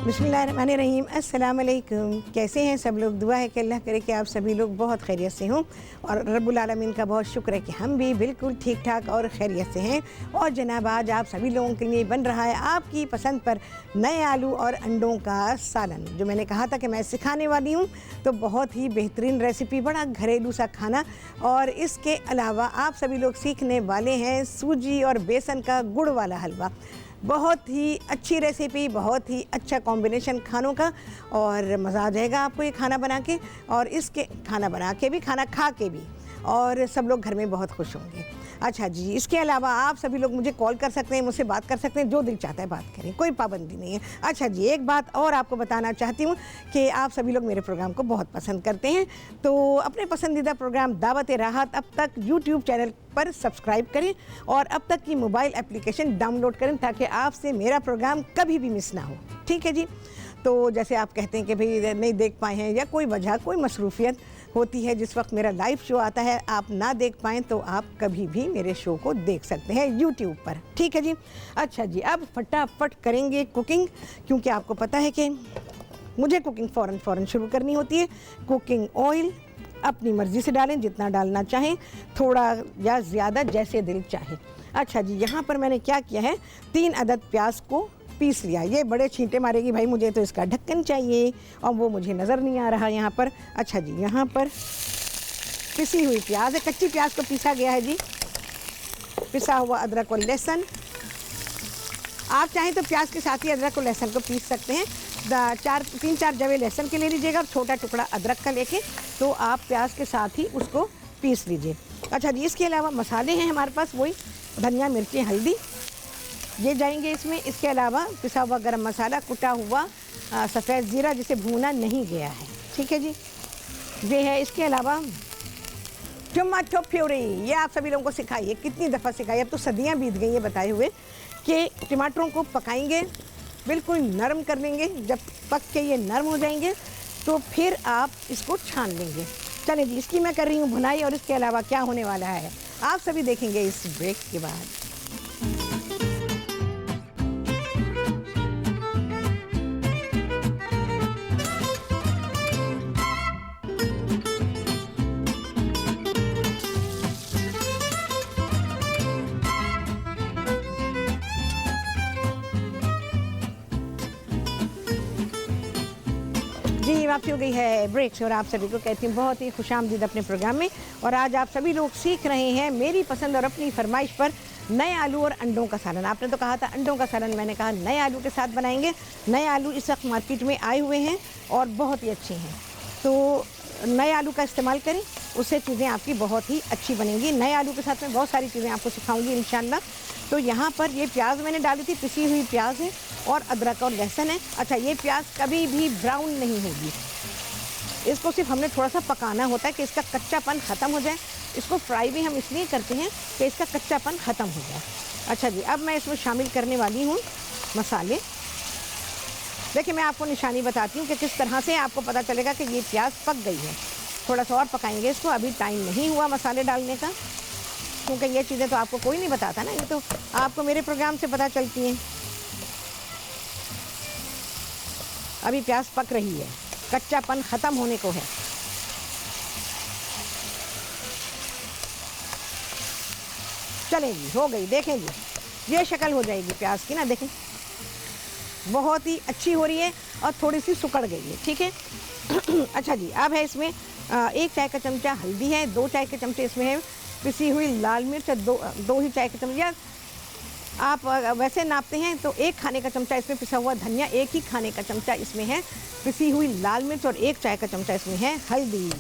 बिस्मिल्लाहिर्रहमानिर्रहीम। अस्सलाम वालेकुम। कैसे हैं सब लोग? दुआ है कि अल्लाह करे कि आप सभी लोग बहुत खैरियत से हों और रब्बुल आलमीन का बहुत शुक्र है कि हम भी बिल्कुल ठीक ठाक और खैरियत से हैं। और जनाब आज आप सभी लोगों के लिए बन रहा है आपकी पसंद पर नए आलू और अंडों का सालन, जो मैंने कहा था कि मैं सिखाने वाली हूँ। तो बहुत ही बेहतरीन रेसिपी, बड़ा घरेलू सा खाना। और इसके अलावा आप सभी लोग सीखने वाले हैं सूजी और बेसन का गुड़ वाला हलवा। बहुत ही अच्छी रेसिपी, बहुत ही अच्छा कॉम्बिनेशन खानों का, और मज़ा आ जाएगा आपको ये खाना बना के, और इसके खाना बना के भी, खाना खा के भी, और सब लोग घर में बहुत खुश होंगे। अच्छा जी, इसके अलावा आप सभी लोग मुझे कॉल कर सकते हैं, मुझसे बात कर सकते हैं, जो दिल चाहता है बात करें, कोई पाबंदी नहीं है। अच्छा जी, एक बात और आपको बताना चाहती हूँ कि आप सभी लोग मेरे प्रोग्राम को बहुत पसंद करते हैं, तो अपने पसंदीदा प्रोग्राम दावत राहत अब तक यूट्यूब चैनल पर सब्सक्राइब करें और अब तक की मोबाइल एप्लीकेशन डाउनलोड करें, ताकि आपसे मेरा प्रोग्राम कभी भी मिस ना हो। ठीक है जी। तो जैसे आप कहते हैं कि भाई नहीं देख पाए हैं, या कोई वजह, कोई मसरूफियत होती है जिस वक्त मेरा लाइव शो आता है आप ना देख पाएँ, तो आप कभी भी मेरे शो को देख सकते हैं यूट्यूब पर। ठीक है जी। अच्छा जी, अब फटाफट करेंगे कुकिंग, क्योंकि आपको पता है कि मुझे कुकिंग फ़ौरन शुरू करनी होती है। कुकिंग ऑयल अपनी मर्ज़ी से डालें, जितना डालना चाहें, थोड़ा या ज़्यादा, जैसे दिल चाहे। अच्छा जी, यहाँ पर मैंने क्या किया है, 3 अदद प्याज को पीस लिया। ये बड़े छींटे मारेगी भाई, मुझे तो इसका ढक्कन चाहिए और वो मुझे नज़र नहीं आ रहा यहाँ पर। अच्छा जी, यहाँ पर पिसी हुई प्याज है, कच्ची प्याज को पीसा गया है जी। पिसा हुआ अदरक और लहसुन, आप चाहें तो प्याज के साथ ही अदरक और लहसुन को पीस सकते हैं। 3-4 जवे लहसुन के ले लीजिएगा और छोटा टुकड़ा अदरक का लेके, तो आप प्याज के साथ ही उसको पीस लीजिए। अच्छा जी, इसके अलावा मसाले हैं हमारे पास, वही धनिया, मिर्ची, हल्दी, ये जाएंगे इसमें। इसके अलावा पिसा हुआ गरम मसाला, कुटा हुआ सफ़ेद ज़ीरा जिसे भूना नहीं गया है। ठीक है जी, ये है। इसके अलावा टमाटो प्यूरी, ये आप सभी लोगों को सिखाइए, कितनी दफ़ा सिखाई, अब तो सदियाँ बीत गई ये बताए हुए कि टमाटरों को पकाएंगे, बिल्कुल नरम कर लेंगे। जब पक के ये नरम हो जाएंगे तो फिर आप इसको छान लेंगे। चलिए जी, इसकी मैं कर रही हूँ भुनाई, और इसके अलावा क्या होने वाला है आप सभी देखेंगे इस ब्रेक के बाद। जी, वापसी हो गई है ब्रेक से, और आप सभी को कहती हूँ बहुत ही खुशामदीद अपने प्रोग्राम में। और आज आप सभी लोग सीख रहे हैं मेरी पसंद और अपनी फरमाइश पर नए आलू और अंडों का सालन। आपने तो कहा था अंडों का सालन, मैंने कहा नए आलू के साथ बनाएंगे। नए आलू इस वक्त मार्केट में आए हुए हैं और बहुत ही अच्छे हैं, तो नए आलू का इस्तेमाल करें, उससे चीज़ें आपकी बहुत ही अच्छी बनेंगी। नए आलू के साथ में बहुत सारी चीज़ें आपको सिखाऊंगी इंशाल्लाह। तो यहाँ पर ये प्याज मैंने डाली थी, पिसी हुई प्याज है, और अदरक और लहसुन है। अच्छा, ये प्याज कभी भी ब्राउन नहीं होगी, इसको सिर्फ हमने थोड़ा सा पकाना होता है कि इसका कच्चापन ख़त्म हो जाए। इसको फ्राई भी हम इसलिए करते हैं कि इसका कच्चापन ख़त्म हो जाए। अच्छा जी, अब मैं इसमें शामिल करने वाली हूँ मसाले। देखिए, मैं आपको निशानी बताती हूँ कि किस तरह से आपको पता चलेगा कि ये प्याज पक गई है। थोड़ा सा और पकाएंगे इसको, अभी टाइम नहीं हुआ मसाले डालने का, क्योंकि ये चीज़ें तो आपको कोई नहीं बताता ना, ये तो आपको मेरे प्रोग्राम से पता चलती हैं। अभी प्याज पक रही है, कच्चापन ख़त्म होने को है। चलें जी, हो गई, देखें जी, ये शक्ल हो जाएगी प्याज की ना, देखें बहुत ही अच्छी हो रही है और थोड़ी सी सुकड़ गई है। ठीक है। अच्छा जी, अब है इसमें 1 चाय का चमचा हल्दी है, 2 चाय के चमचे इसमें है पिसी हुई लाल मिर्च, 2 ही चाय के चमचे, या आप वैसे नापते हैं तो 1 खाने का चमचा इसमें पिसा हुआ धनिया, 1 ही खाने का चमचा इसमें है पिसी हुई लाल मिर्च, और 1 चाय का चमचा इसमें है हल्दी।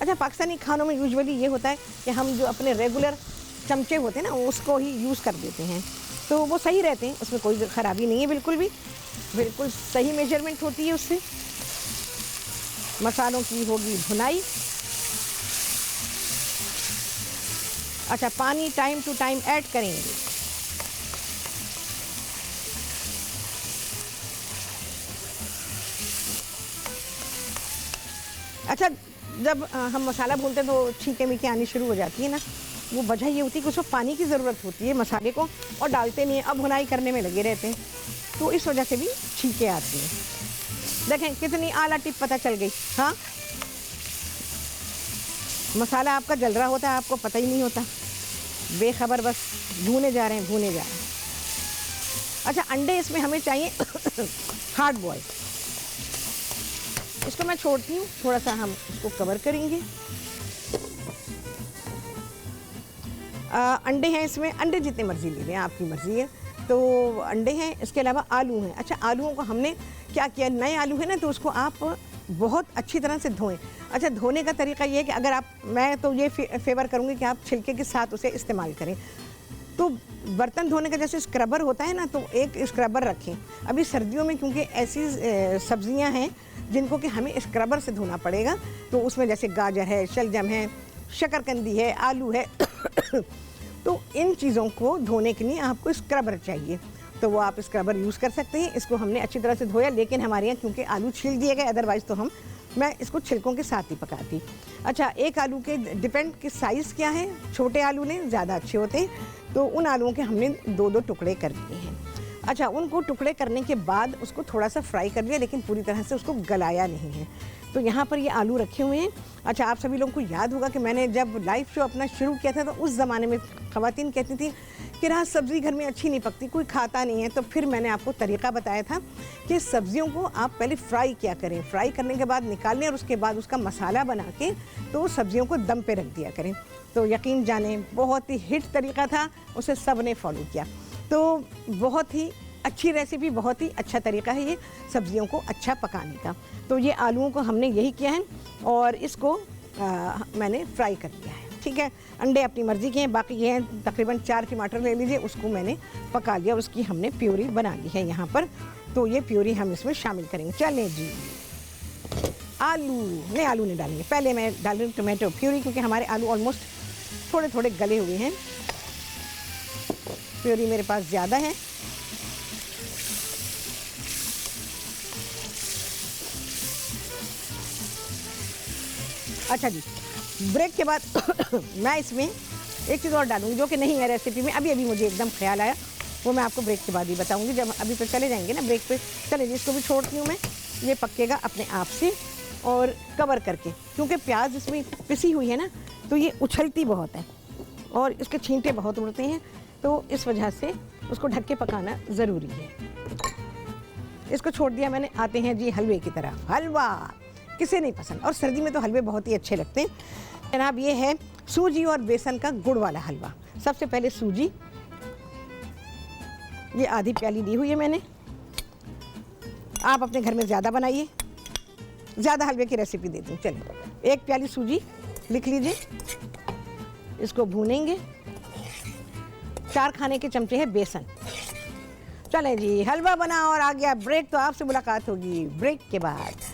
अच्छा, पाकिस्तानी खानों में यूजुअली ये होता है कि हम जो अपने रेगुलर चमचे होते हैं ना, उसको ही यूज़ कर देते हैं, तो वो सही रहते हैं, उसमें कोई ख़राबी नहीं है, बिल्कुल भी, बिल्कुल सही मेजरमेंट होती है उससे। मसालों की होगी भुनाई। अच्छा, पानी टाइम टू टाइम ऐड करेंगे। अच्छा, जब हम मसाला भूनते हैं तो छींके मीके आनी शुरू हो जाती है ना, वो वजह ये होती है कि उसको पानी की ज़रूरत होती है मसाले को, और डालते नहीं है, अब भुनाई करने में लगे रहते हैं। तो इस वजह से भी छींके आती हैं। देखें कितनी आला टिप पता चल गई। हाँ, मसाला आपका जल रहा होता है, आपको पता ही नहीं होता, बेखबर बस भूने जा रहे हैं, भूने जा रहे हैं। अच्छा, अंडे इसमें हमें चाहिए हार्ड बॉयल। इसको मैं छोड़ती हूँ, थोड़ा सा हम इसको कवर करेंगे। अंडे हैं इसमें, अंडे जितने मर्जी ले लें, आपकी मर्जी है। तो अंडे हैं, इसके अलावा आलू हैं। अच्छा, आलूओं को हमने क्या किया, नए आलू है ना, तो उसको आप बहुत अच्छी तरह से धोएं। अच्छा, धोने का तरीका ये है कि अगर आप, मैं तो ये फेवर करूँगी कि आप छिलके के साथ उसे इस्तेमाल करें। तो बर्तन धोने का जैसे स्क्रबर होता है ना, तो एक स्क्रबर रखें। अभी सर्दियों में क्योंकि ऐसी सब्जियां हैं जिनको कि हमें स्क्रबर से धोना पड़ेगा, तो उसमें जैसे गाजर है, शलजम है, शकरकंदी है, आलू है तो इन चीज़ों को धोने के लिए आपको स्क्रबर चाहिए, तो वो आप स्क्रबर यूज़ कर सकते हैं। इसको हमने अच्छी तरह से धोया, लेकिन हमारे यहाँ क्योंकि आलू छील दिए गए, अदरवाइज़ तो मैं इसको छिलकों के साथ ही पकाती। अच्छा, एक आलू के डिपेंड कि साइज़ क्या है, छोटे आलू लें, ज़्यादा अच्छे होते हैं, तो उन आलूओं के हमने 2-2 टुकड़े कर दिए हैं। अच्छा, उनको टुकड़े करने के बाद उसको थोड़ा सा फ्राई कर लिया, लेकिन पूरी तरह से उसको गलाया नहीं है। तो यहाँ पर ये आलू रखे हुए हैं। अच्छा, आप सभी लोगों को याद होगा कि मैंने जब लाइव शो अपना शुरू किया था, तो उस ज़माने में ख़वातीन कहती थी कि रात सब्ज़ी घर में अच्छी नहीं पकती, कोई खाता नहीं है। तो फिर मैंने आपको तरीका बताया था कि सब्जियों को आप पहले फ्राई किया करें, फ्राई करने के बाद निकाल लें और उसके बाद उसका मसाला बना के तो सब्जियों को दम पे रख दिया करें। तो यकीन जाने बहुत ही हिट तरीका था, उसे सब ने फॉलो किया। तो बहुत ही अच्छी रेसिपी, बहुत ही अच्छा तरीका है ये सब्जियों को अच्छा पकाने का। तो ये आलूओं को हमने यही किया है और इसको मैंने फ्राई कर लिया है। ठीक है, अंडे अपनी मर्ज़ी के हैं, बाकी ये हैं तकरीबन 4 टमाटर ले लीजिए, उसको मैंने पका लिया, उसकी हमने प्यूरी बना ली है यहाँ पर। तो ये प्यूरी हम इसमें शामिल करेंगे। चलें जी, आलू नहीं डालेंगे, पहले मैं डाल रही हूँ टमाटो प्यूरी, क्योंकि हमारे आलू ऑलमोस्ट थोड़े थोड़े गले हुए हैं। प्यूरी मेरे पास ज़्यादा है। अच्छा जी, ब्रेक के बाद मैं इसमें एक चीज़ और डालूंगी जो कि नहीं है रेसिपी में, अभी मुझे एकदम ख्याल आया, वो मैं आपको ब्रेक के बाद ही बताऊंगी। जब अभी पे चले जाएंगे ना ब्रेक पे, चले जी, इसको भी छोड़ती हूँ मैं, ये पकेगा अपने आप से और कवर करके, क्योंकि प्याज इसमें पिसी हुई है ना, तो ये उछलती बहुत है और इसके छींटे बहुत उड़ते हैं, तो इस वजह से उसको ढक के पकाना ज़रूरी है। इसको छोड़ दिया मैंने। आते हैं जी हलवे की तरफ। हलवा किसे नहीं पसंद, और सर्दी में तो हलवे बहुत ही अच्छे लगते हैं जनाब। ये है सूजी और बेसन का गुड़ वाला हलवा। सबसे पहले सूजी, ये आधी प्याली ली हुई है मैंने। आप अपने घर में ज़्यादा बनाइए, ज़्यादा हलवे की रेसिपी देती हूँ। चलिए, 1 प्याली सूजी लिख लीजिए, इसको भूनेंगे। 4 खाने के चमचे है बेसन। चलें जी, हलवा बना और आ गया ब्रेक, तो आपसे मुलाकात होगी ब्रेक के बाद।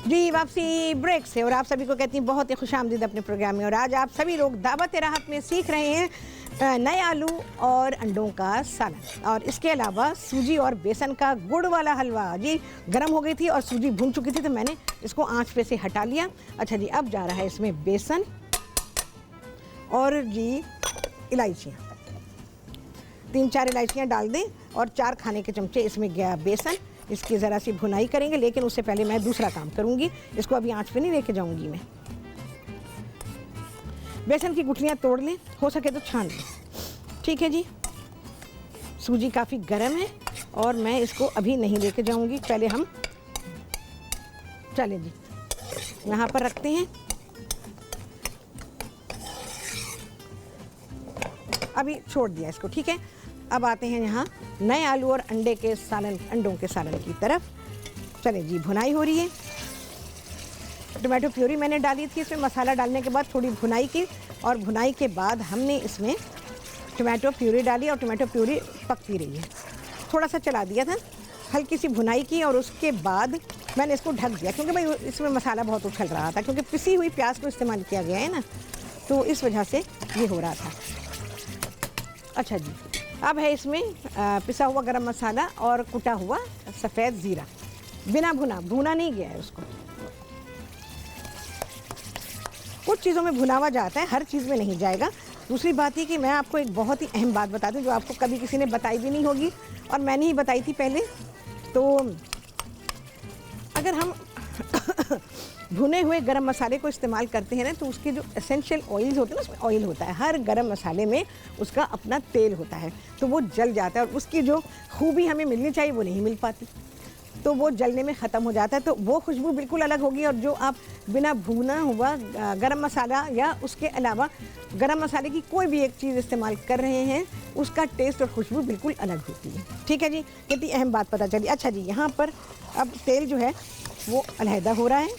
जी, वापसी ब्रेक से, और आप सभी को कहती हैं बहुत ही खुशामदीद अपने प्रोग्राम में। और आज आप सभी लोग दावत राहत में सीख रहे हैं नए आलू और अंडों का सालन, और इसके अलावा सूजी और बेसन का गुड़ वाला हलवा। जी, गर्म हो गई थी और सूजी भून चुकी थी, तो मैंने इसको आंच पे से हटा लिया। अच्छा जी, अब जा रहा है इसमें बेसन और जी इलायचियाँ, 3-4 इलायचियाँ डाल दें और 4 खाने के चमचे इसमें गया बेसन। इसकी ज़रा सी भुनाई करेंगे, लेकिन उससे पहले मैं दूसरा काम करूंगी। इसको अभी आंच पे नहीं लेके जाऊंगी मैं। बेसन की गुठलियाँ तोड़ लें, हो सके तो छान लें। ठीक है जी, सूजी काफ़ी गर्म है और मैं इसको अभी नहीं लेके जाऊंगी, पहले हम, चले जी, यहाँ पर रखते हैं। अभी छोड़ दिया इसको। ठीक है, अब आते हैं यहाँ नए आलू और अंडे के सालन, अंडों के सालन की तरफ। चले जी, भुनाई हो रही है। टमाटो प्यूरी मैंने डाली थी, इसमें मसाला डालने के बाद थोड़ी भुनाई की, और भुनाई के बाद हमने इसमें टमाटो प्यूरी डाली और टमाटो प्यूरी पकती रही है। थोड़ा सा चला दिया था, हल्की सी भुनाई की और उसके बाद मैंने इसको ढक दिया क्योंकि भाई इसमें मसाला बहुत उछल रहा था, क्योंकि पिसी हुई प्याज को इस्तेमाल किया गया है ना, तो इस वजह से ये हो रहा था। अच्छा जी, अब है इसमें पिसा हुआ गरम मसाला और कुटा हुआ सफ़ेद ज़ीरा, बिना भुना नहीं गया है उसको। कुछ चीज़ों में भुनावा जाता है, हर चीज़ में नहीं जाएगा। दूसरी बात ये कि मैं आपको एक बहुत ही अहम बात बता दूं जो आपको कभी किसी ने बताई भी नहीं होगी और मैंने ही बताई थी पहले। तो अगर हम भुने हुए गरम मसाले को इस्तेमाल करते हैं ना, तो उसके जो एसेंशियल ऑयल्स होते हैं ना, उसमें ऑयल होता है, हर गरम मसाले में उसका अपना तेल होता है, तो वो जल जाता है और उसकी जो खूबी हमें मिलनी चाहिए वो नहीं मिल पाती, तो वो जलने में ख़त्म हो जाता है। तो वो खुशबू बिल्कुल अलग होगी। और जो आप बिना भुना हुआ गरम मसाला या उसके अलावा गरम मसाले की कोई भी एक चीज़ इस्तेमाल कर रहे हैं, उसका टेस्ट और खुशबू बिल्कुल अलग होती है। ठीक है जी, कितनी अहम बात पता चली। अच्छा जी, यहाँ पर अब तेल जो है वो अलहदा हो रहा है।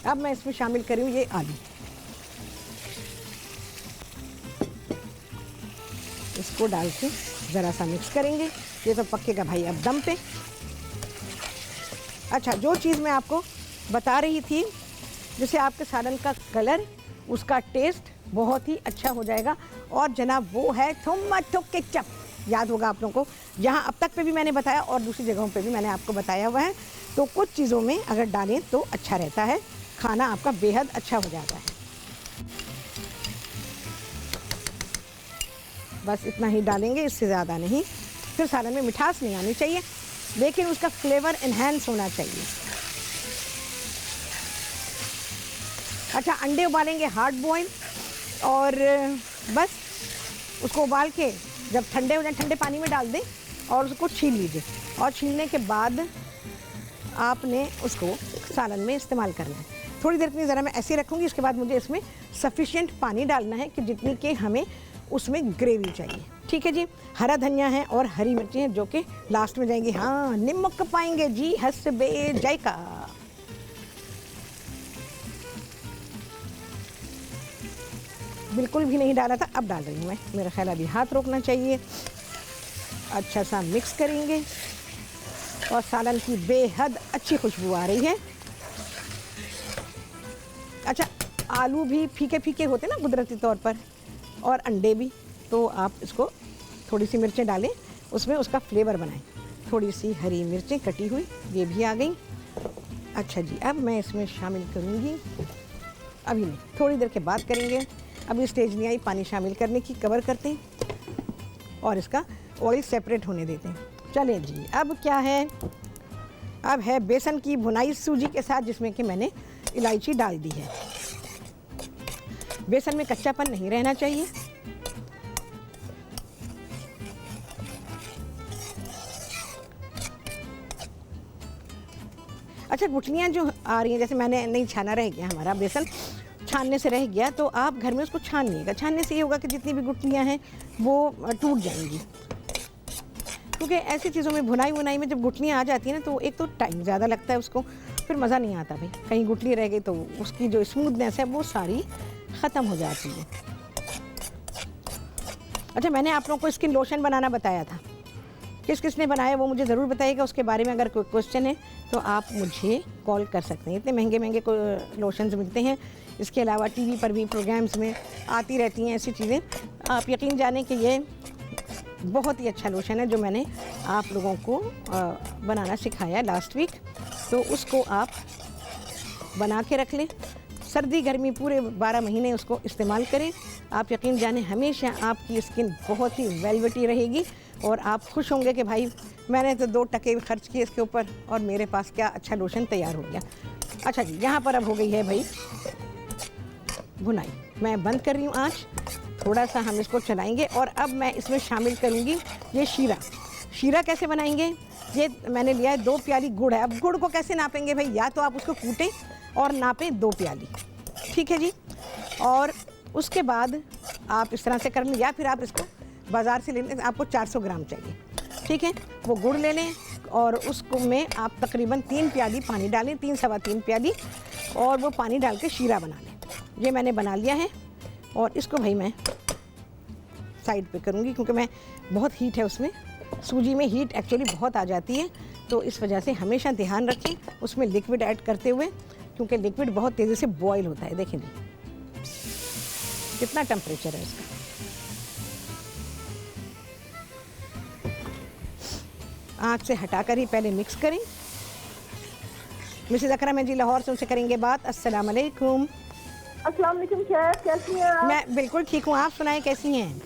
अब मैं इसमें शामिल करूँ ये आलू, इसको डाल के ज़रा सा मिक्स करेंगे। ये तो पक्केगा भाई अब दम पे। अच्छा, जो चीज़ मैं आपको बता रही थी, जैसे आपके सालन का कलर, उसका टेस्ट बहुत ही अच्छा हो जाएगा। और जनाब वो है टोमेटो केचप, याद होगा आप लोगों को, जहाँ अब तक पे भी मैंने बताया और दूसरी जगहों पे भी मैंने आपको बताया हुआ है। तो कुछ चीज़ों में अगर डालें तो अच्छा रहता है, खाना आपका बेहद अच्छा हो जाता है। बस इतना ही डालेंगे, इससे ज़्यादा नहीं। फिर सालन में मिठास नहीं आनी चाहिए, लेकिन उसका फ्लेवर इन्हेंस होना चाहिए। अच्छा, अंडे उबालेंगे हार्ड बॉयल, और बस उसको उबाल के जब ठंडे हो जाए ठंडे पानी में डाल दें और उसको छील लीजिए। और छीलने के बाद आपने उसको सालन में इस्तेमाल करना है। थोड़ी देर के लिए ज़रा मैं ऐसे रखूँगी, इसके बाद मुझे इसमें सफिशिएंट पानी डालना है कि जितनी के हमें उसमें ग्रेवी चाहिए। ठीक है जी, हरा धनिया है और हरी मिर्ची हैं जो कि लास्ट में जाएंगी। हाँ, निमक पाएंगे जी, हसबे जायका। बिल्कुल भी नहीं डाला था, अब डाल रही हूँ मैं। मेरा ख्याल अभी हाथ रोकना चाहिए। अच्छा सा मिक्स करेंगे और सालन की बेहद अच्छी खुशबू आ रही है। अच्छा, आलू भी फीके फीके होते ना कुदरती तौर पर, और अंडे भी, तो आप इसको थोड़ी सी मिर्चें डालें, उसमें उसका फ्लेवर बनाएं। थोड़ी सी हरी मिर्चें कटी हुई, ये भी आ गई। अच्छा जी, अब मैं इसमें शामिल करूँगी, अभी नहीं, थोड़ी देर के बाद करेंगे। अभी स्टेज नहीं आई पानी शामिल करने की, कवर करते हैं और इसका ऑयल सेपरेट होने देते हैं। चलें जी, अब क्या है, अब है बेसन की भुनाई सूजी के साथ, जिसमें कि मैंने इलायची डाल दी है। बेसन में कच्चापन नहीं रहना चाहिए। अच्छा, गुठलियाँ जो आ रही हैं, जैसे मैंने नहीं छाना, रह गया हमारा बेसन छानने से रह गया, तो आप घर में उसको छानिएगा। छानने से ये होगा कि जितनी भी गुठलियाँ हैं वो टूट जाएंगी, क्योंकि ऐसी चीज़ों में भुनाई वुनाई में जब गुठलियाँ आ जाती हैं ना, तो एक तो टाइम ज़्यादा लगता है उसको, फिर मज़ा नहीं आता भाई। कहीं गुठली रह गई तो उसकी जो स्मूथनेस है वो सारी ख़त्म हो जाती है। अच्छा, मैंने आप लोगों को स्किन लोशन बनाना बताया था, किस किस ने बनाया वो मुझे ज़रूर बताइएगा। उसके बारे में अगर कोई क्वेश्चन है तो आप मुझे कॉल कर सकते हैं। इतने महंगे महंगे लोशंस मिलते हैं। इसके अलावा टीवी पर भी प्रोग्राम्स में आती रहती हैं ऐसी चीज़ें। आप यकीन जानें कि ये बहुत ही अच्छा लोशन है जो मैंने आप लोगों को बनाना सिखाया लास्ट वीक, तो उसको आप बना के रख लें। सर्दी गर्मी पूरे 12 महीने उसको इस्तेमाल करें। आप यकीन जानें हमेशा आपकी स्किन बहुत ही वेलवेटी रहेगी और आप खुश होंगे कि भाई मैंने तो 2 टके खर्च किए इसके ऊपर और मेरे पास क्या अच्छा लोशन तैयार हो गया। अच्छा जी, यहाँ पर अब हो गई है भाई भुनाई। मैं बंद कर रही हूँ आँच, थोड़ा सा हम इसको चलाएंगे और अब मैं इसमें शामिल करूँगी ये शीरा। शीरा कैसे बनाएंगे, ये मैंने लिया है 2 प्याली गुड़ है। अब गुड़ को कैसे नापेंगे भाई, या तो आप उसको कूटें और नापें 2 प्याली, ठीक है जी। और उसके बाद आप इस तरह से कर लें, या फिर आप इसको बाज़ार से ले लें, आपको 400 ग्राम चाहिए, ठीक है। वो गुड़ ले लें और उसको में आप तकरीबन 3 प्याली पानी डालें, 3 सवा 3 प्याली, और वो पानी डाल के शीरा बना लें। ये मैंने बना लिया है और इसको भाई मैं साइड पे करूँगी क्योंकि मैं बहुत हीट है उसमें, सूजी में हीट एक्चुअली बहुत आ जाती है, तो इस वजह से हमेशा ध्यान रखें उसमें लिक्विड ऐड करते हुए, क्योंकि लिक्विड बहुत तेज़ी से बॉयल होता है। देखें जी कितना टेम्परेचर है इसका। आँच से हटाकर ही पहले मिक्स करें। मिसेस अकरम जी लाहौर से, उनसे करेंगे बात। अस्सलाम वालेकुम। अस्सलाम वालेकुम शेफ, कैसी हैं आप? मैं बिल्कुल ठीक हूँ, आप सुनाएं कैसी हैं?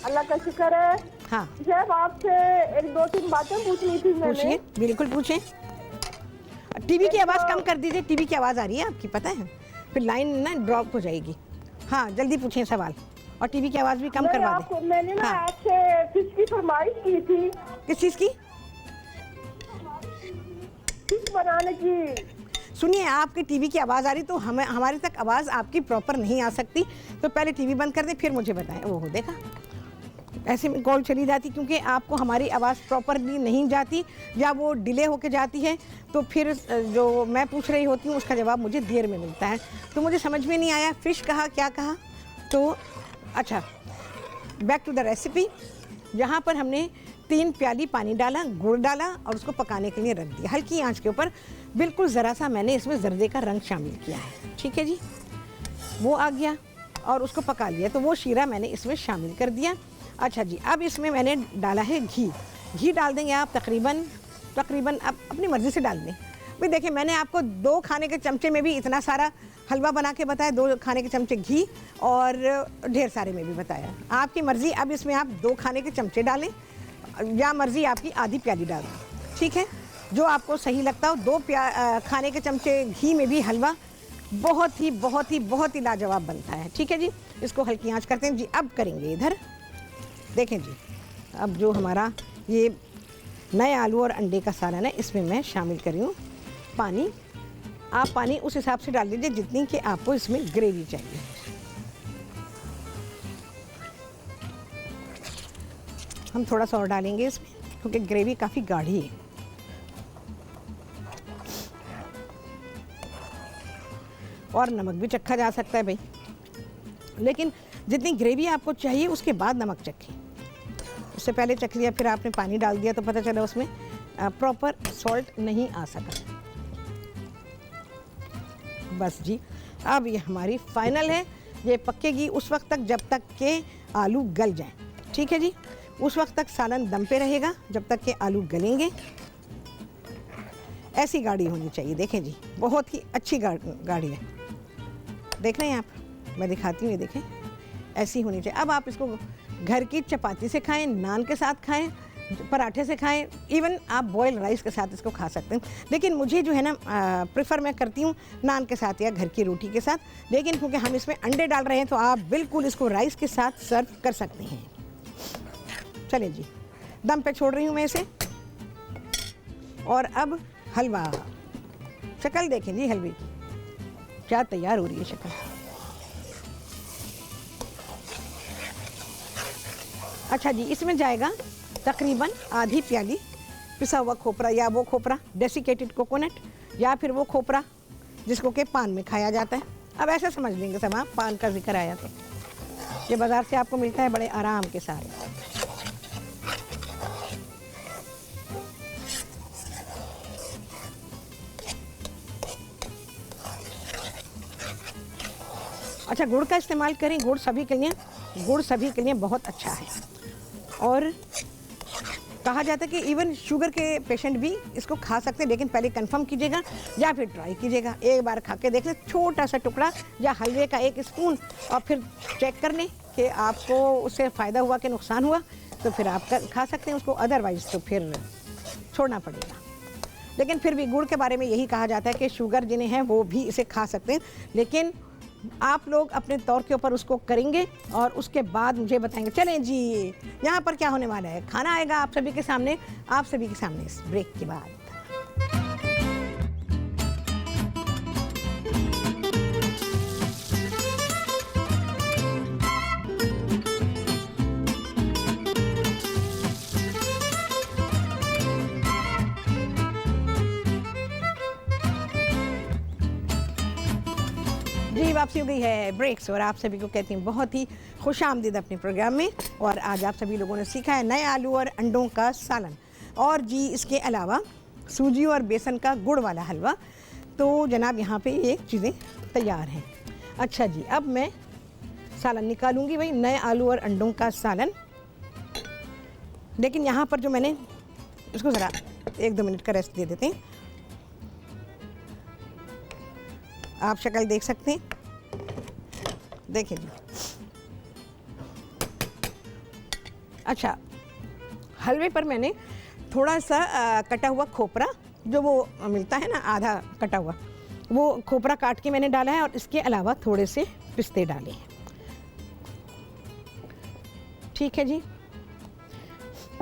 अल्लाह का शुक्र है। हाँ शेफ आपसे एक दो तीन बातें पूछनी थी मैंने। पूछिए, बिल्कुल पूछें। टीवी की आवाज़ कम कर दीजिए, टीवी की आवाज़ आ रही है आपकी, पता है, फिर लाइन ना ड्रॉप हो जाएगी। हाँ जल्दी पूछें सवाल, और टीवी की आवाज़ भी कम करवा दें। मैंने ना हाँ। आपसे फिश की फरमाइश की थी। किस चीज़ की? फिश बनाने की। सुनिए, आपकी टीवी की आवाज़ आ रही तो हमारे तक आवाज़ आपकी प्रॉपर नहीं आ सकती, तो पहले टीवी बंद कर दें फिर मुझे बताएं। ओहो देखा, ऐसे में कॉल चली जाती, क्योंकि आपको हमारी आवाज़ प्रॉपरली नहीं जाती या वो डिले होके जाती है, तो फिर जो मैं पूछ रही होती हूँ उसका जवाब मुझे देर में मिलता है। तो मुझे समझ में नहीं आया फ़िश कहा, क्या कहा? तो अच्छा, बैक टू द रेसिपी। यहाँ पर हमने 3 प्याली पानी डाला, गुड़ डाला और उसको पकाने के लिए रख दिया हल्की आंच के ऊपर। बिल्कुल ज़रा सा मैंने इसमें जर्दे का रंग शामिल किया है, ठीक है जी। वो आ गया और उसको पका लिया, तो वो शीरा मैंने इसमें शामिल कर दिया। अच्छा जी, अब इसमें मैंने डाला है घी। घी डाल देंगे आप तकरीबन आप अपनी मर्ज़ी से डाल दें। भाई देखिए, मैंने आपको 2 खाने के चमचे में भी इतना सारा हलवा बना के बताया, 2 खाने के चमचे घी, और ढेर सारे में भी बताया। आपकी मर्ज़ी, अब इसमें आप 2 खाने के चमचे डालें या मर्ज़ी आपकी आधी प्याली डाल दें, ठीक है, जो आपको सही लगता हो। 2 खाने के चमचे घी में भी हलवा बहुत ही लाजवाब बनता है, ठीक है जी। इसको हल्की आंच करते हैं जी। अब करेंगे इधर, देखें जी, अब जो हमारा ये नए आलू और अंडे का सालन है, इसमें मैं शामिल कर रही हूँ पानी। आप पानी उस हिसाब से डाल दीजिए जितनी कि आपको इसमें ग्रेवी चाहिए। हम थोड़ा सा और डालेंगे इसमें क्योंकि ग्रेवी काफ़ी गाढ़ी है। और नमक भी चखा जा सकता है भाई, लेकिन जितनी ग्रेवी आपको चाहिए उसके बाद नमक चखें। उससे पहले चख लिया फिर आपने पानी डाल दिया तो पता चला उसमें प्रॉपर सॉल्ट नहीं आ सका। बस जी, अब ये हमारी फाइनल है। ये पकेगी उस वक्त तक जब तक के आलू गल जाएं, ठीक है जी। उस वक्त तक सालन दम पे रहेगा जब तक के आलू गलेंगे। ऐसी गाढ़ी होनी चाहिए, देखें जी, बहुत ही अच्छी गाढ़ी है। देख रहे हैं आप, मैं दिखाती हूँ, ये देखें, ऐसी होनी चाहिए। अब आप इसको घर की चपाती से खाएं, नान के साथ खाएं, पराठे से खाएं, इवन आप बॉयल राइस के साथ इसको खा सकते हैं। लेकिन मुझे जो है ना प्रेफर मैं करती हूँ नान के साथ या घर की रोटी के साथ। लेकिन क्योंकि हम इसमें अंडे डाल रहे हैं तो आप बिल्कुल इसको राइस के साथ सर्व कर सकते हैं। चलें जी, दम पे छोड़ रही हूँ मैं इसे। और अब हलवा, शक्ल देखें जी हलवे की, क्या तैयार हो रही है शक्ल। अच्छा जी, इसमें जाएगा तकरीबन आधी प्याली पिसा हुआ खोपरा, या वो खोपरा डेसिकेटेड कोकोनट, या फिर वो खोपरा जिसको कि पान में खाया जाता है। अब ऐसे समझ लेंगे सब, आप पान का जिक्र आया तो ये बाज़ार से आपको मिलता है बड़े आराम के साथ। अच्छा, गुड़ का इस्तेमाल करें, गुड़ सभी के लिए बहुत अच्छा है। और कहा जाता है कि इवन शुगर के पेशेंट भी इसको खा सकते हैं, लेकिन पहले कंफर्म कीजिएगा या फिर ट्राई कीजिएगा। एक बार खा के देख लें, छोटा सा टुकड़ा या हलवे का 1 स्पून, और फिर चेक कर लें कि आपको उससे फ़ायदा हुआ कि नुकसान हुआ, तो फिर आप खा सकते हैं उसको, अदरवाइज़ तो फिर छोड़ना पड़ेगा। लेकिन फिर भी गुड़ के बारे में यही कहा जाता है कि शुगर जिन्हें है वो भी इसे खा सकते हैं, लेकिन आप लोग अपने तौर के ऊपर उसको करेंगे और उसके बाद मुझे बताएंगे। चलें जी, यहाँ पर क्या होने वाला है, खाना आएगा आप सभी के सामने इस ब्रेक के बाद। जी वापसी हो गई है ब्रेक्स और आप सभी को कहती हूँ बहुत ही खुशामदीद अपने प्रोग्राम में। और आज आप सभी लोगों ने सीखा है नए आलू और अंडों का सालन, और जी इसके अलावा सूजी और बेसन का गुड़ वाला हलवा। तो जनाब यहाँ पे ये चीज़ें तैयार हैं। अच्छा जी, अब मैं सालन निकालूंगी, भाई नए आलू और अंडों का सालन। लेकिन यहाँ पर जो मैंने इसको ज़रा 1-2 मिनट का रेस्ट दे देते हैं। आप शक्ल देख सकते हैं, देखिए जी। अच्छा, हलवे पर मैंने थोड़ा सा कटा हुआ खोपरा, जो वो मिलता है ना आधा कटा हुआ, वो खोपरा काट के मैंने डाला है, और इसके अलावा थोड़े से पिस्ते डाले हैं। ठीक है जी,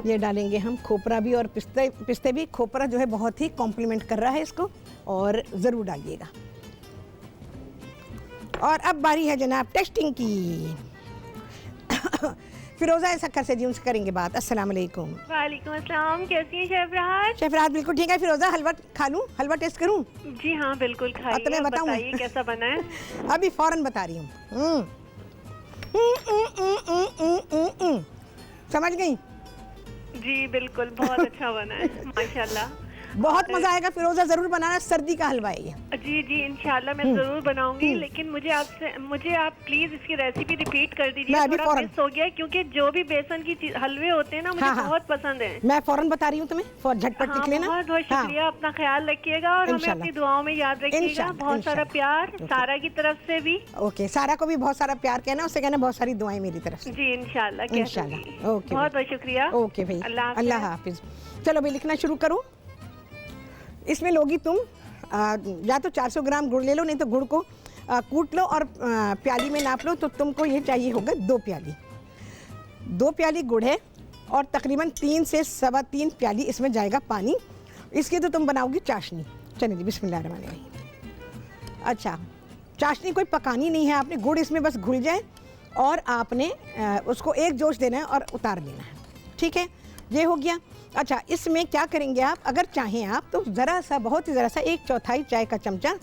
ये डालेंगे हम खोपरा भी और पिस्ते भी। खोपरा जो है बहुत ही कॉम्प्लीमेंट कर रहा है इसको, और ज़रूर डालिएगा। और अब बारी है जनाब टेस्टिंग की। फिरोज़ा शक्कर से जी, उनसे करेंगे बात। अस्सलाम वालेकुम। वालेकुम अस्सलाम, कैसी हैं शेफ राहत? शेफ राहत बिल्कुल ठीक है। फिरोज़ा हलवा खा लूँ, हलवा टेस्ट करूँ? जी हाँ बिल्कुल खाइए। तो मैं बताऊँ? बताइए कैसा बना है। अभी फ़ौरन बता रही हूँ। समझ गई? जी बिल्कुल, बहुत अच्छा बना है माशाल्लाह। बहुत मज़ा आएगा फिरोज़ा, ज़रूर बनाना। सर्दी का हलवा है ये। जी जी इंशाल्लाह मैं जरूर बनाऊंगी। लेकिन मुझे आप प्लीज इसकी रेसिपी रिपीट कर दीजिए। मैं अभी थोड़ा फौरन- मिस हो गया, क्योंकि जो भी बेसन की हलवे होते हैं ना मुझे हाँ, हाँ। बहुत पसंद है। मैं फ़ौरन बता रही हूँ तुम्हें, झटपट हाँ, लिख लेना। बहुत बहुत हाँ। शुक्रिया। अपना ख्याल रखिएगा और हमें इंशाल्लाह। अपनी दुआओं में याद रखिएगा। इंशाल्लाह, बहुत सारा इंशाल्लाह। प्यार सारा की तरफ से भी। ओके, सारा को भी बहुत सारा प्यार कहना, उससे कहना बहुत सारी दुआएं मेरी तरफ से। जी इंशाल्लाह कह इंशाल्लाह। दूंगी। ओके बहुत बहुत शुक्रिया। ओके भाई, अल्लाह हाफ़िज़। अल्लाह हाफिज़। चलो भाई लिखना शुरू करो। इसमें लोगी तुम या तो 400 ग्राम गुड़ ले लो, नहीं तो गुड़ को कूट लो और प्याली में नाप लो। तो तुमको ये चाहिए होगा 2 प्याली। 2 प्याली गुड़ है, और तकरीबन 3 से 3.25 प्याली इसमें जाएगा पानी। इसकी तो तुम बनाओगी चाशनी। चलिए जी, बिस्मिल्लाहिर्रहमानिर्रहीम। अच्छा, चाशनी कोई पकानी नहीं है आपने, गुड़ इसमें बस घुल जाए और आपने उसको एक जोश देना है और उतार लेना है। ठीक है, ये हो गया। अच्छा, इसमें क्या करेंगे आप, अगर चाहें आप तो ज़रा सा, बहुत ही ज़रा सा 1/4 चाय का चमचा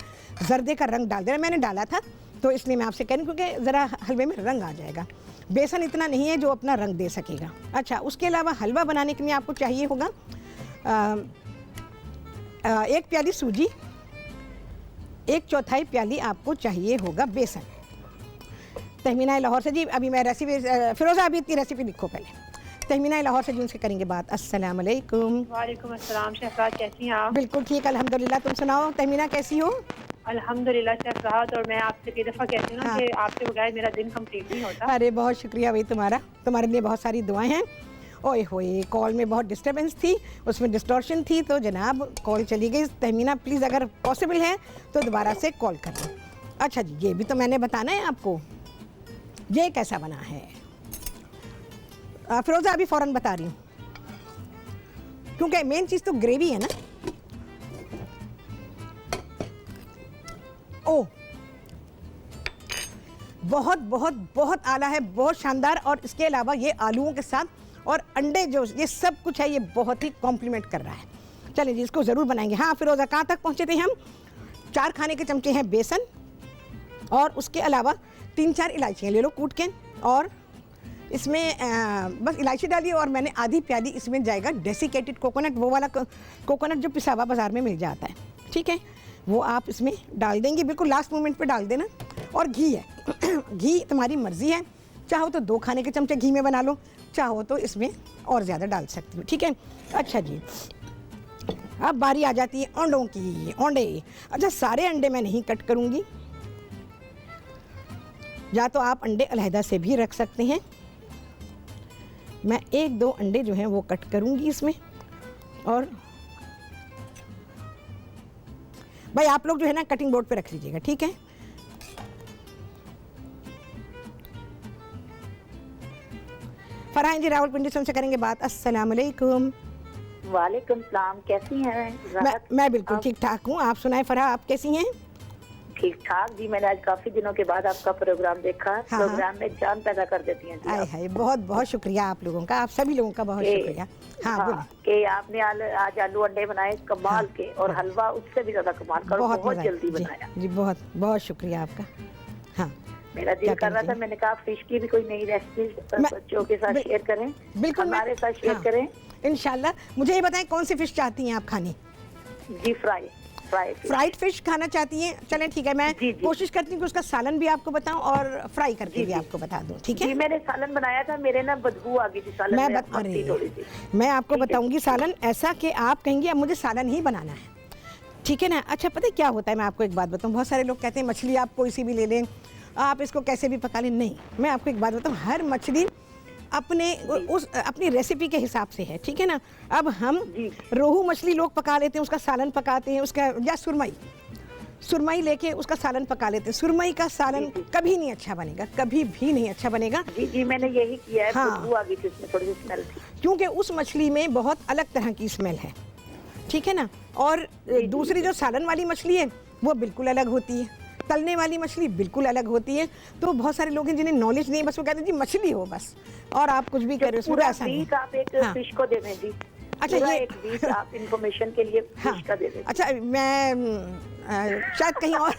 जर्दे का रंग डाल देना। मैंने डाला था तो इसलिए मैं आपसे कह रही हूँ, क्योंकि ज़रा हलवे में रंग आ जाएगा। बेसन इतना नहीं है जो अपना रंग दे सकेगा। अच्छा, उसके अलावा हलवा बनाने के लिए आपको चाहिए होगा 1 प्याली सूजी, 1/4 प्याली आपको चाहिए होगा बेसन। तहमीना लाहौर से जी, अभी मैं रेसिपी फिरोज़ा अभी इतनी रेसिपी लिखो पहले। तहमीना लाहौर से जी, उनसे करेंगे बात। अस्सलाम वालेकुम। वालेकुम अस्सलाम शेफ राहत, कैसी हैं आप? बिल्कुल ठीक, अल्हम्दुलिल्लाह। तुम सुनाओ तहमीना, कैसी हो? अल्हम्दुलिल्लाह शेफ राहत। और मैं आपसे कई दफ़ा कहती हूँ ना हाँ। कि आपके बगैर मेरा दिन कंप्लीट नहीं होता। अरे बहुत शुक्रिया भाई तुम्हारा, तुम्हारे लिए बहुत सारी दुआएं हैं। ओए होए, कॉल में बहुत डिस्टर्बेंस थी, उसमें डिस्टॉर्शन थी, तो जनाब कॉल चली गई। तहमीना प्लीज़ अगर पॉसिबल है तो दोबारा से कॉल कर लो। अच्छा जी, ये भी तो मैंने बताना है आपको, ये कैसा बना है। फिरोज़ा अभी फ़ौरन बता रही हूँ, क्योंकि मेन चीज़ तो ग्रेवी है ना। ओ, बहुत बहुत बहुत आला है, बहुत शानदार। और इसके अलावा ये आलूओं के साथ और अंडे जो ये सब कुछ है, ये बहुत ही कॉम्प्लीमेंट कर रहा है। चलिए जी, इसको ज़रूर बनाएंगे। हाँ फिरोज़ा, कहाँ तक पहुँचे थे हम? 4 खाने के चमचे हैं बेसन, और उसके अलावा 3-4 इलायचियाँ ले लो कूट के, और इसमें बस इलायची डालिए। और मैंने आधी प्याली इसमें जाएगा डेसिकेटेड कोकोनट, वो वाला कोकोनट जो पिसा हुआ बाज़ार में मिल जाता है। ठीक है, वो आप इसमें डाल देंगे, बिल्कुल लास्ट मोमेंट पे डाल देना। और घी है घी तुम्हारी मर्ज़ी है, चाहो तो 2 खाने के चमचे घी में बना लो, चाहो तो इसमें और ज़्यादा डाल सकती हो। ठीक है। अच्छा जी, अब बारी आ जाती है अंडों की। अंडे, अच्छा सारे अंडे मैं नहीं कट करूँगी, या तो आप अंडे अलहदा से भी रख सकते हैं। मैं 1-2 अंडे जो हैं वो कट करूँगी इसमें। और भाई आप लोग जो है ना कटिंग बोर्ड पे रख लीजिएगा। ठीक है, फरहान जी रावलपिंडी से उनसे करेंगे बात। अस्सलाम वालेकुम। वालेकुम सलाम, कैसी हैं? मैं बिल्कुल ठीक ठाक हूँ। आप सुनाएं फरहा, आप कैसी हैं? ठीक ठाक जी। मैंने आज काफी दिनों के बाद आपका प्रोग्राम देखा। हाँ, प्रोग्राम में जान पैदा कर देती हैं जी आए आप। हाय, बहुत बहुत शुक्रिया आप लोगों का, आप सभी लोगों का बहुत शुक्रिया। हाँ बोले। कि आपने आज आलू अंडे बनाए कमाल के, और हलवा उससे भी ज्यादा कमाल का, और बहुत मज़ा आया। जल्दी जी, बनाया। जी बहुत बहुत शुक्रिया आपका। मेरा दिल क्या कर रहा करना था, मैंने कहा फिश की भी कोई नई रेसिपी मैं- बच्चों के साथ शेयर करें, बिल्कुल हमारे साथ शेयर करें। इंशाल्लाह। मुझे ये बताएं कौन सी फिश चाहती हैं आप खानी? जी फ्राई फिश। फ्राइड फिश खाना चाहती हैं? चलें ठीक है, मैं जी, जी। कोशिश करती हूँ कि उसका सालन भी आपको बताऊं और फ्राई करके जी, भी जी। आपको बता दूं, ठीक जी है? मैंने सालन बनाया था, मेरे ना बदबू आ गई थी सालन में, मक्खी थोड़ी सी। मैं आपको ठीक है, बताऊंगी सालन ऐसा कि आप कहेंगे अब मुझे सालन ही बनाना है, ठीक है ना? अच्छा, पता है क्या होता है, मैं आपको एक बात बताऊं, बहुत सारे लोग कहते हैं मछली आप कोई सी भी ले लें, आप इसको कैसे भी पका लें। नहीं, मैं आपको एक बात बताऊं, हर मछली अपनी रेसिपी के हिसाब से है, ठीक है ना? अब हम जी। रोहू मछली लोग पका लेते हैं, उसका सालन पकाते हैं, उसका या सुरमई लेके उसका सालन पका लेते हैं। सुरमई का सालन कभी नहीं अच्छा बनेगा, कभी भी नहीं अच्छा बनेगा। जी जी मैंने यही किया है, हाँ। बदबू आ गई थी उसमें, थोड़ी सी स्मेल थी। क्योंकि उस मछली में बहुत अलग तरह की स्मेल है, ठीक है ना? और दूसरी जो सालन वाली मछली है वो बिल्कुल अलग होती है, तलने वाली मछली बिल्कुल अलग होती है। तो बहुत सारे लोग हैं जिन्हें नॉलेज नहीं है, बस वो कहते हैं जी मछली हो बस, और आप कुछ भी करें उसमें, पूरा ऐसा नहीं। बीस आप एक हाँ। फिश को दे दें जी। अच्छा, पूरा ये एक 20 आप इंफॉर्मेशन के लिए हाँ, फिश का दे दें। अच्छा, मैं शायद कहीं और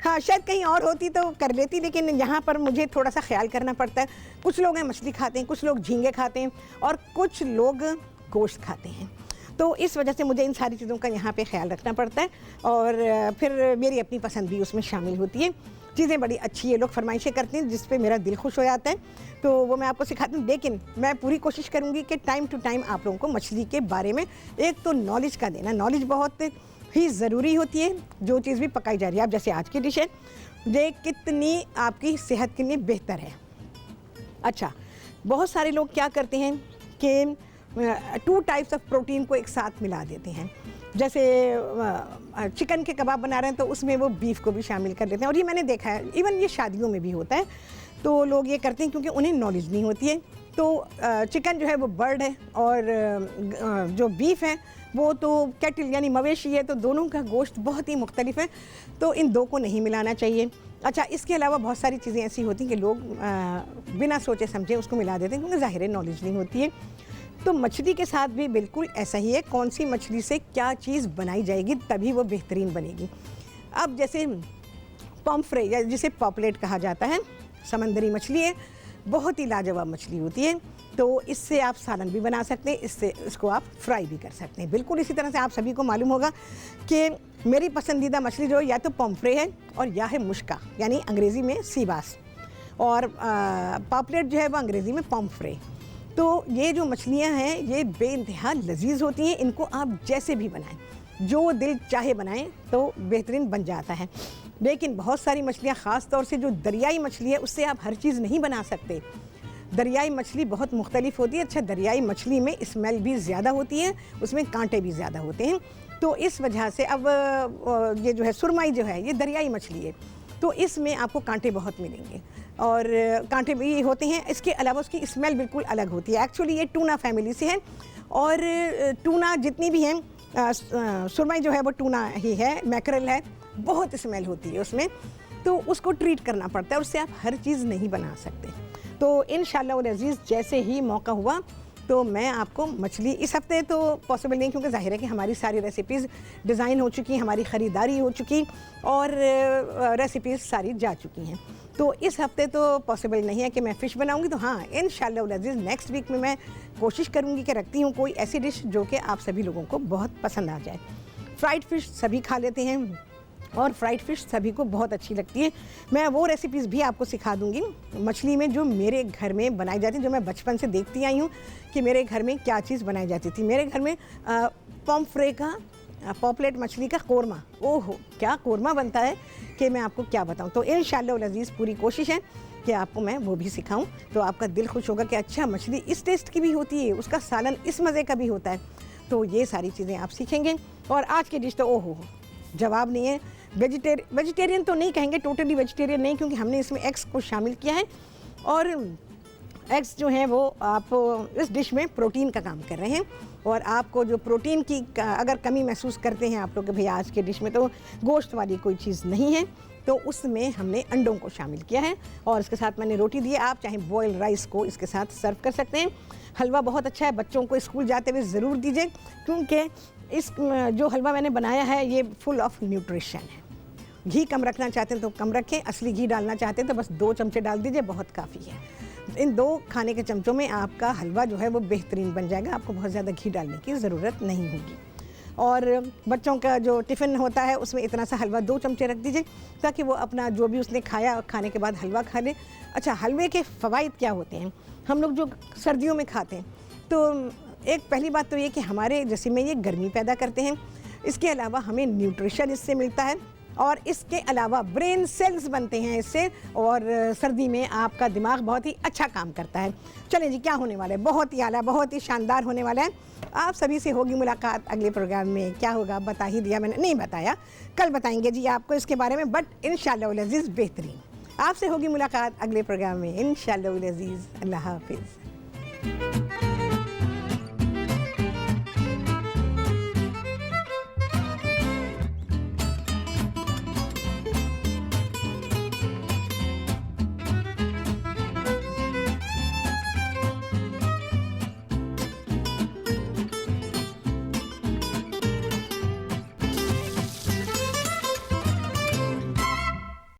हाँ, शायद कहीं और होती तो कर लेती, लेकिन यहाँ पर मुझे थोड़ा सा ख्याल करना पड़ता है। कुछ लोग हैं मछली खाते हैं, कुछ लोग झींगे खाते हैं, और कुछ लोग गोश्त खाते हैं। तो इस वजह से मुझे इन सारी चीज़ों का यहाँ पे ख्याल रखना पड़ता है, और फिर मेरी अपनी पसंद भी उसमें शामिल होती है। चीज़ें बड़ी अच्छी है, लोग फरमाइशें करते हैं जिस पे मेरा दिल खुश हो जाता है, तो वो मैं आपको सिखाती हूँ। लेकिन मैं पूरी कोशिश करूँगी कि टाइम टू टाइम आप लोगों को मछली के बारे में एक तो नॉलेज का देना। नॉलेज बहुत ही ज़रूरी होती है जो चीज़ भी पकाई जा रही है। अब जैसे आज की डिश है, ये कितनी आपकी सेहत के लिए बेहतर है। अच्छा, बहुत सारे लोग क्या करते हैं कि 2 टाइप्स ऑफ प्रोटीन को एक साथ मिला देते हैं। जैसे चिकन के कबाब बना रहे हैं तो उसमें वो बीफ को भी शामिल कर लेते हैं, और ये मैंने देखा है, इवन ये शादियों में भी होता है। तो लोग ये करते हैं क्योंकि उन्हें नॉलेज नहीं होती है। तो चिकन जो है वो बर्ड है, और जो बीफ है वो तो कैटल यानी मवेशी है, तो दोनों का गोश्त बहुत ही मुख्तलिफ है, तो इन दो को नहीं मिलाना चाहिए। अच्छा, इसके अलावा बहुत सारी चीज़ें ऐसी होती हैं कि लोग बिना सोचे समझे उसको मिला देते हैं क्योंकि ज़ाहिर है नॉलेज नहीं होती है। तो मछली के साथ भी बिल्कुल ऐसा ही है, कौन सी मछली से क्या चीज़ बनाई जाएगी तभी वो बेहतरीन बनेगी। अब जैसे पॉम्फ्रे या जिसे पॉपलेट कहा जाता है, समंदरी मछली है, बहुत ही लाजवाब मछली होती है। तो इससे आप सालन भी बना सकते हैं, इसको आप फ्राई भी कर सकते हैं। बिल्कुल इसी तरह से आप सभी को मालूम होगा कि मेरी पसंदीदा मछली जो या तो पॉम्फ्रे है और या है मुश्का, यानी अंग्रेज़ी में सी बास, और पॉपलेट जो है वो अंग्रेज़ी में पॉम्फ्रे। तो ये जो मछलियाँ हैं ये बेइंतहा लजीज होती हैं। इनको आप जैसे भी बनाएं, जो दिल चाहे बनाएं तो बेहतरीन बन जाता है। लेकिन बहुत सारी मछलियाँ, ख़ास तौर से जो दरियाई मछली है, उससे आप हर चीज़ नहीं बना सकते। दरियाई मछली बहुत मुख्तलिफ होती है। अच्छा, दरियाई मछली में स्मेल भी ज़्यादा होती है, उसमें कांटे भी ज़्यादा होते हैं। तो इस वजह से अब ये जो है सुरमई जो है ये दरियाई मछली है, तो इसमें आपको कांटे बहुत मिलेंगे और कांटे भी होते हैं। इसके अलावा उसकी स्मेल बिल्कुल अलग होती है। एक्चुअली ये टूना फैमिली से है, और टूना जितनी भी हैं, सुरमई जो है वो टूना ही है, मैकरल है, बहुत स्मेल होती है उसमें, तो उसको ट्रीट करना पड़ता है, उससे आप हर चीज़ नहीं बना सकते। तो इंशाअल्लाह वल अज़ीज़ जैसे ही मौका हुआ तो मैं आपको मछली, इस हफ्ते तो पॉसिबल नहीं क्योंकि ज़ाहिर है कि हमारी सारी रेसिपीज़ डिज़ाइन हो चुकी, हमारी ख़रीदारी हो चुकी और रेसिपीज़ सारी जा चुकी हैं। तो इस हफ्ते तो पॉसिबल नहीं है कि मैं फ़िश बनाऊंगी। तो हाँ, इंशाअल्लाह वल अज़ीज़ नेक्स्ट वीक में मैं कोशिश करूँगी कि रखती हूँ कोई ऐसी डिश जो कि आप सभी लोगों को बहुत पसंद आ जाए। फ्राइड फ़िश सभी खा लेते हैं और फ्राइड फ़िश सभी को बहुत अच्छी लगती है। मैं वो रेसिपीज़ भी आपको सिखा दूंगी मछली में जो मेरे घर में बनाई जाती है, जो मैं बचपन से देखती आई हूँ कि मेरे घर में क्या चीज़ बनाई जाती थी। मेरे घर में पॉम्फ्रे का, पॉपलेट मछली का कोरमा, ओहो क्या कोरमा बनता है कि मैं आपको क्या बताऊँ। तो इंशाअल्लाह वल अज़ीज़ पूरी कोशिश है कि आपको मैं वो भी सिखाऊं, तो आपका दिल खुश होगा कि अच्छा मछली इस टेस्ट की भी होती है, उसका सालन इस मज़े का भी होता है। तो ये सारी चीज़ें आप सीखेंगे। और आज की डिश तो ओहो जवाब नहीं है। वेजिटेरियन तो नहीं कहेंगे, टोटली वेजिटेरियन नहीं, क्योंकि हमने इसमें एग्स को शामिल किया है और एग्स जो हैं वो आप इस डिश में प्रोटीन का काम कर रहे हैं। और आपको जो प्रोटीन की अगर कमी महसूस करते हैं आप लोग कि भैया आज के डिश में तो गोश्त वाली कोई चीज़ नहीं है, तो उसमें हमने अंडों को शामिल किया है और इसके साथ मैंने रोटी दी है। आप चाहे बॉयल राइस को इसके साथ सर्व कर सकते हैं। हलवा बहुत अच्छा है, बच्चों को स्कूल जाते हुए ज़रूर दीजिए, क्योंकि इस जो हलवा मैंने बनाया है ये फुल ऑफ न्यूट्रिशन है। घी कम रखना चाहते हैं तो कम रखें, असली घी डालना चाहते हैं तो बस 2 चमचे डाल दीजिए, बहुत काफ़ी है। इन 2 खाने के चमचों में आपका हलवा जो है वो बेहतरीन बन जाएगा, आपको बहुत ज़्यादा घी डालने की ज़रूरत नहीं होगी। और बच्चों का जो टिफ़िन होता है उसमें इतना सा हलवा 2 चमचे रख दीजिए ताकि वो अपना जो भी उसने खाया खाने के बाद हलवा खा ले। अच्छा, हलवे के फ़वाइद क्या होते हैं? हम लोग जो सर्दियों में खाते हैं तो एक पहली बात तो ये कि हमारे जिस्म में ये गर्मी पैदा करते हैं, इसके अलावा हमें न्यूट्रिशन इससे मिलता है और इसके अलावा ब्रेन सेल्स बनते हैं इससे, और सर्दी में आपका दिमाग बहुत ही अच्छा काम करता है। चलें जी, क्या होने वाला है? बहुत ही आला, बहुत ही शानदार होने वाला है। आप सभी से होगी मुलाकात अगले प्रोग्राम में। क्या होगा बता ही दिया मैंने, नहीं बताया, कल बताएंगे जी आपको इसके बारे में, बट इंशाअल्लाह उल अज़ीज़ बेहतरीन। आपसे होगी मुलाकात अगले प्रोग्राम में इंशाअल्लाह उल अज़ीज़। अल्लाह हाफिज़।